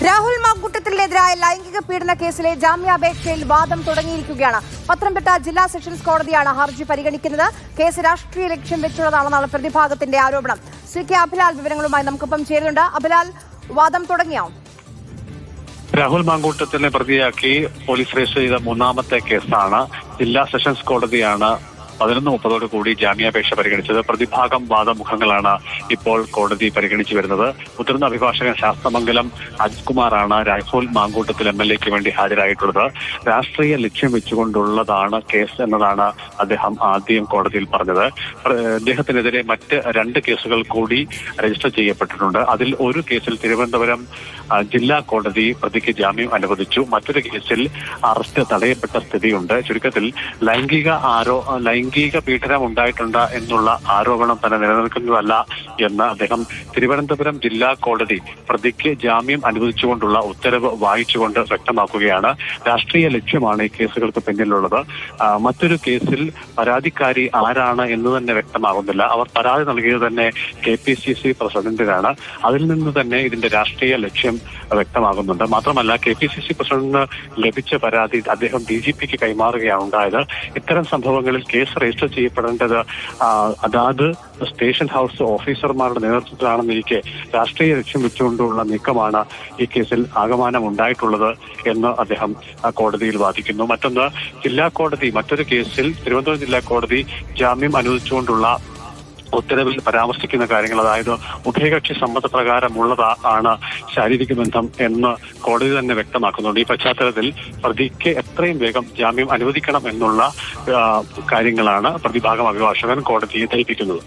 രാഹുൽ മാങ്കൂട്ടത്തിനെതിരായ ലൈംഗിക പീഡന കേസിലെ ജാമ്യാപേക്ഷയിൽ വാദം തുടങ്ങിയിരിക്കുകയാണ്. പത്തനംതിട്ട ജില്ലാ സെഷൻസ് കോടതിയാണ് ഹർജി പരിഗണിക്കുന്നത്. കേസ് രാഷ്ട്രീയ ലക്ഷ്യം വെച്ചുള്ളതാണെന്നാണ് പ്രതിഭാഗത്തിന്റെ ആരോപണം. ശ്രീ കെ അഭിലാൽ വിവരങ്ങളുമായി നമുക്കൊപ്പം ചേരുന്നുണ്ട്. അഭിലാൽ, വാദം തുടങ്ങിയോ? രാഹുൽ മാങ്കൂട്ടത്തിനെ പ്രതിയാക്കി പോലീസ് രജിസ്റ്റർ ചെയ്ത മൂന്നാമത്തെ കേസാണ്. ജില്ലാ സെഷൻസ് കോടതിയാണ് 11:30 കൂടി ജാമ്യാപേക്ഷ പരിഗണിച്ചത്. പ്രതിഭാഗം വാദമുഖങ്ങളാണ് ഇപ്പോൾ കോടതി പരിഗണിച്ചു വരുന്നത്. മുതിർന്ന അഭിഭാഷകൻ ശാസ്തമംഗലം അജ്കുമാറാണ് രാഹുൽ മാങ്കൂട്ടത്തിൽ MLA-ക്ക് വേണ്ടി ഹാജരായിട്ടുള്ളത്. രാഷ്ട്രീയ ലക്ഷ്യം വെച്ചുകൊണ്ടുള്ളതാണ് കേസ് എന്നതാണ് അദ്ദേഹം ആദ്യം കോടതിയിൽ പറഞ്ഞത്. അദ്ദേഹത്തിനെതിരെ മറ്റ് 2 കേസുകൾ കൂടി രജിസ്റ്റർ ചെയ്യപ്പെട്ടിട്ടുണ്ട്. അതിൽ ഒരു കേസിൽ തിരുവനന്തപുരം ജില്ലാ കോടതി പ്രതിക്ക് ജാമ്യം അനുവദിച്ചു. മറ്റൊരു കേസിൽ അറസ്റ്റ് തടയപ്പെട്ട സ്ഥിതിയുണ്ട്. ചുരുക്കത്തിൽ ലൈംഗിക പീഡനം ഉണ്ടായിട്ടുണ്ട് എന്നുള്ള ആരോപണം തന്നെ നിലനിൽക്കുന്നതല്ല എന്ന് അദ്ദേഹം തിരുവനന്തപുരം ജില്ലാ കോടതി പ്രതിക്ക് ജാമ്യം അനുവദിച്ചുകൊണ്ടുള്ള ഉത്തരവ് വായിച്ചുകൊണ്ട് വ്യക്തമാക്കുകയാണ്. രാഷ്ട്രീയ ലക്ഷ്യമാണ് ഈ കേസുകൾക്ക് പിന്നിലുള്ളത്. മറ്റൊരു കേസിൽ പരാതിക്കാരി ആരാണ് എന്ന് തന്നെ വ്യക്തമാകുന്നില്ല. അവർ പരാതി നൽകിയത് തന്നെ KPCC പ്രസിഡന്റിനാണ്. അതിൽ നിന്ന് തന്നെ ഇതിന്റെ രാഷ്ട്രീയ ലക്ഷ്യം വ്യക്തമാകുന്നുണ്ട്. മാത്രമല്ല KPCC പ്രസിഡന്റിന് ലഭിച്ച പരാതി അദ്ദേഹം DGPക്ക് കൈമാറുകയാണ് ഉണ്ടായത്. ഇത്തരം സംഭവങ്ങളിൽ കേസ് രജിസ്റ്റർ ചെയ്യപ്പെടേണ്ടത് അതാത് സ്റ്റേഷൻ ഹൗസ് ഓഫീസർമാരുടെ നേതൃത്വത്തിലാണെന്നിരിക്കെ രാഷ്ട്രീയ ലക്ഷ്യം വെച്ചുകൊണ്ടുള്ള നീക്കമാണ് ഈ കേസിൽ ആകമാനം ഉണ്ടായിട്ടുള്ളത് എന്ന് അദ്ദേഹം കോടതിയിൽ വാദിക്കുന്നു. മറ്റൊന്ന്, മറ്റൊരു കേസിൽ തിരുവനന്തപുരം ജില്ലാ കോടതി ജാമ്യം അനുവദിച്ചുകൊണ്ടുള്ള ഉത്തരവിൽ പരാമർശിക്കുന്ന കാര്യങ്ങൾ, അതായത് ഉഭയകക്ഷി സമ്മതപ്രകാരമുള്ളതാണ് ശാരീരിക ബന്ധം എന്ന് കോടതി തന്നെ വ്യക്തമാക്കുന്നുണ്ട്. ഈ പശ്ചാത്തലത്തിൽ പ്രതിക്ക് എത്രയും വേഗം ജാമ്യം അനുവദിക്കണം എന്നുള്ള കാര്യങ്ങളാണ് പ്രതിഭാഗം അഭിഭാഷകൻ കോടതിയെ ധരിപ്പിക്കുന്നത്.